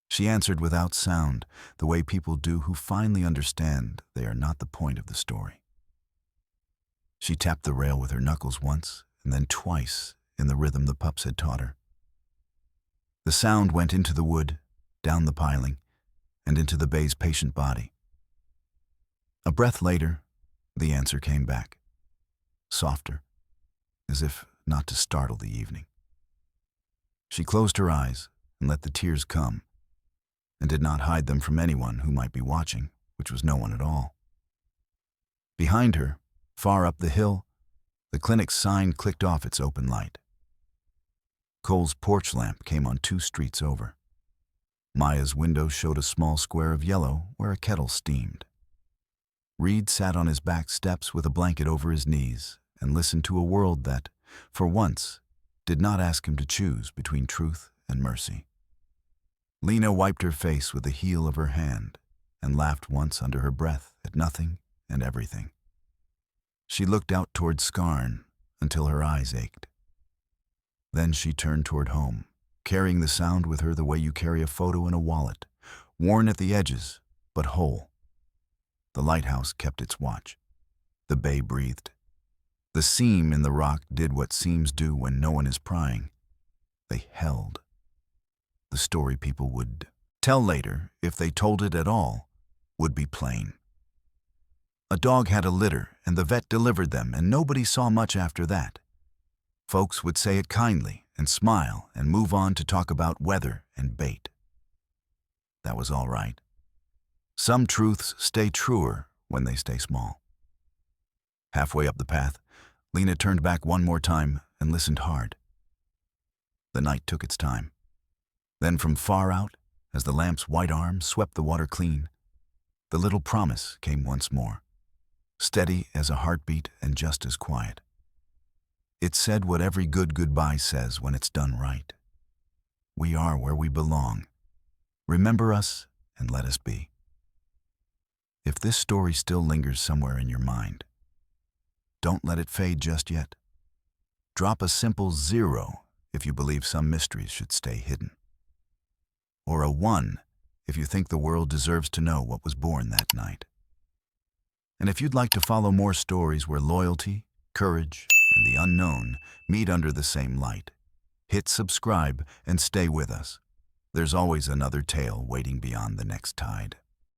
She answered without sound, the way people do who finally understand they are not the point of the story. She tapped the rail with her knuckles once, and then twice in the rhythm the pups had taught her. The sound went into the wood, down the piling, and into the bay's patient body. A breath later, the answer came back, softer, as if not to startle the evening. She closed her eyes and let the tears come, and did not hide them from anyone who might be watching, which was no one at all. Behind her, far up the hill, the clinic's sign clicked off its open light. Cole's porch lamp came on 2 streets over. Maya's window showed a small square of yellow where a kettle steamed. Reed sat on his back steps with a blanket over his knees and listened to a world that, for once, did not ask him to choose between truth and mercy. Lena wiped her face with the heel of her hand and laughed once under her breath at nothing and everything. She looked out toward Scarn until her eyes ached. Then she turned toward home, carrying the sound with her the way you carry a photo in a wallet, worn at the edges, but whole. The lighthouse kept its watch. The bay breathed. The seam in the rock did what seams do when no one is prying. They held. The story people would tell later, if they told it at all, would be plain. A dog had a litter, and the vet delivered them, and nobody saw much after that. Folks would say it kindly and smile and move on to talk about weather and bait. That was all right. Some truths stay truer when they stay small. Halfway up the path, Lena turned back one more time and listened hard. The night took its time. Then from far out, as the lamp's white arm swept the water clean, the little promise came once more, steady as a heartbeat and just as quiet. It said what every good goodbye says when it's done right. We are where we belong. Remember us and let us be. If this story still lingers somewhere in your mind, don't let it fade just yet. Drop a simple 0 if you believe some mysteries should stay hidden. Or a 1 if you think the world deserves to know what was born that night. And if you'd like to follow more stories where loyalty, courage, and the unknown meet under the same light, hit subscribe and stay with us. There's always another tale waiting beyond the next tide.